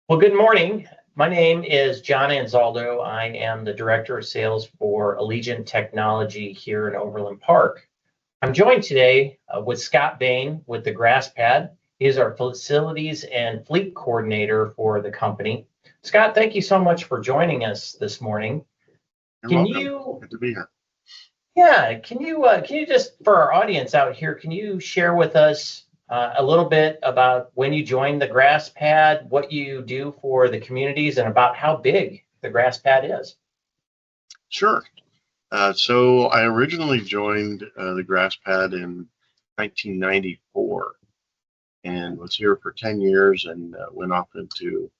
Well, good morning. My name is Jon Anzaldo. I am the Director of Sales for Allegiant Technology here in Overland Park. I'm joined today with Scott Bain with the Grass Pad. He is our Facilities and Fleet Coordinator for the company. Scott, thank you so much for joining us this morning. You're Can welcome. you, Good to be here. yeah, can you just, for our audience out here, can you share with us a little bit about when you joined the Grass Pad, what you do for the communities, and about how big the Grass Pad is? Sure. So I originally joined the Grass Pad in 1994 and was here for 10 years and went off into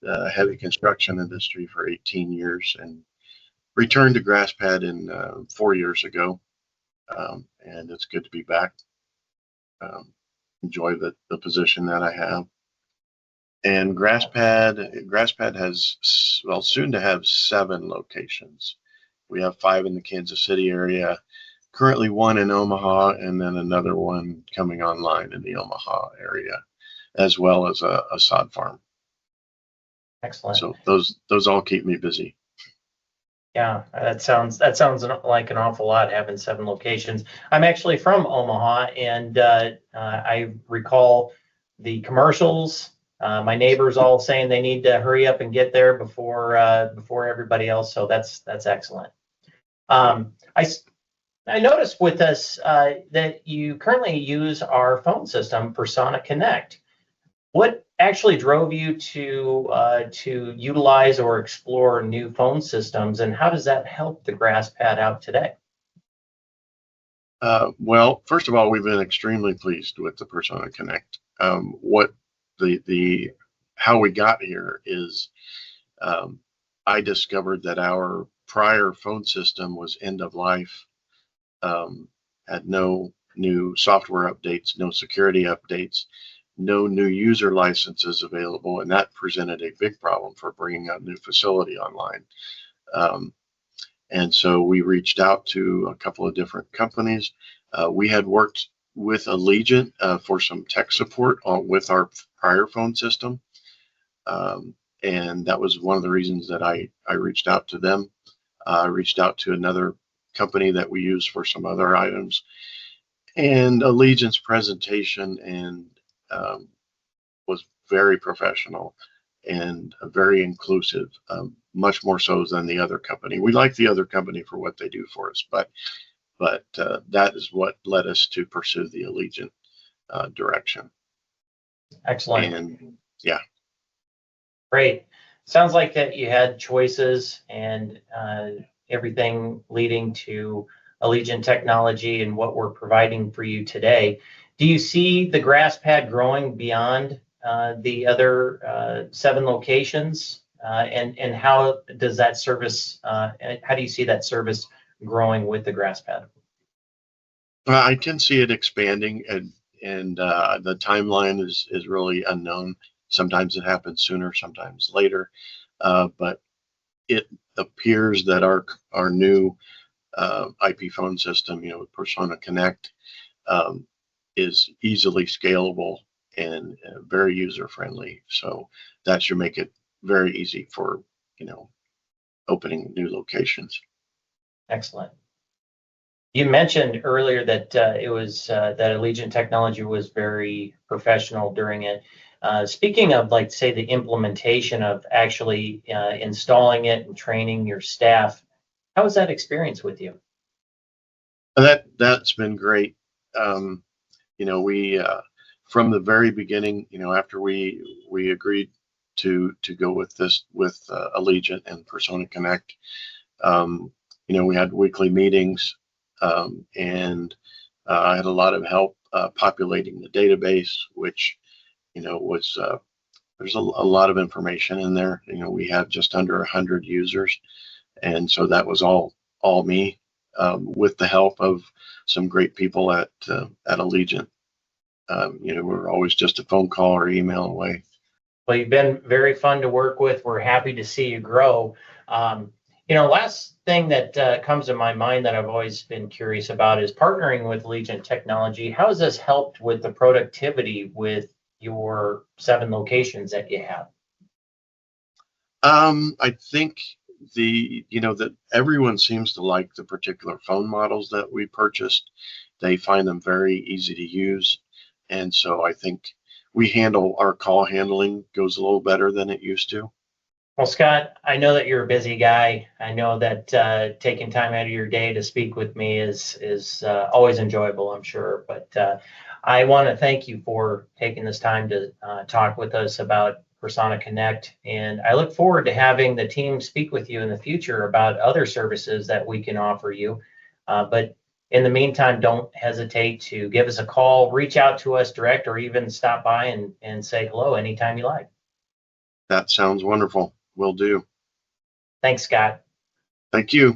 the heavy construction industry for 18 years and returned to Grass Pad in 4 years ago. And it's good to be back. Enjoy the position that I have. And Grass Pad has, well, soon to have 7 locations. We have 5 in the Kansas City area, currently 1 in Omaha, and then another one coming online in the Omaha area, as well as a sod farm. Excellent. So those all keep me busy. Yeah, that sounds like an awful lot having 7 locations. I'm actually from Omaha, and I recall the commercials. My neighbors all saying they need to hurry up and get there before everybody else. So that's excellent. Um, I s- I noticed with us that you currently use our phone system, Persona Connect. What actually drove you to utilize or explore new phone systems, and how does that help the grass pad out today? Well, first of all, we've been extremely pleased with the Persona Connect. What the how we got here is um, I discovered that our prior phone system was end of life, had no new software updates, no security updates, no new user licenses available, and that presented a big problem for bringing a new facility online. Um, and so we reached out to a couple of different companies. We had worked with Allegiant for some tech support with our prior phone system. And that was one of the reasons that I reached out to them. I reached out to another company that we use for some other items. And Allegiant's presentation and was very professional and very inclusive, much more so than the other company. We like the other company for what they do for us, but that is what led us to pursue the Allegiant direction. Excellent. And yeah, Great. Sounds like that you had choices and everything leading to Allegiant Technology and what we're providing for you today. Do you see the grass pad growing beyond the other 7 locations? And how does that service, how do you see that service growing with the grass pad? I can see it expanding, and the timeline is really unknown. Sometimes it happens sooner, sometimes later, but it appears that our new IP phone system, with Persona Connect, um, is easily scalable and very user friendly. So that should make it very easy for you know opening new locations. Excellent. You mentioned earlier that it was that Allegiant Technology was very professional during it. Speaking of, like, say, the implementation of actually installing it and training your staff, how was that experience with you? And that's been great. Um, we from the very beginning, after we agreed to go with this with Allegiant and Persona Connect, um, we had weekly meetings, and I had a lot of help populating the database, which was there's a lot of information in there. We have just under 100 users, and so that was all me, with the help of some great people at Allegiant. We're always just a phone call or email away. Well, you've been very fun to work with. We're happy to see you grow. Last thing that comes to my mind that I've always been curious about is partnering with Allegiant Technology. How has this helped with the productivity with your 7 locations that you have? I think that everyone seems to like the particular phone models that we purchased. They find them very easy to use. And so I think our call handling goes a little better than it used to. Well, Scott, I know that you're a busy guy. I know that taking time out of your day to speak with me is always enjoyable, I'm sure. But I want to thank you for taking this time to talk with us about Persona Connect, and I look forward to having the team speak with you in the future about other services that we can offer you. But in the meantime, don't hesitate to give us a call, reach out to us direct, or even stop by and say hello anytime you like. That sounds wonderful. Will do. Thanks, Scott. Thank you.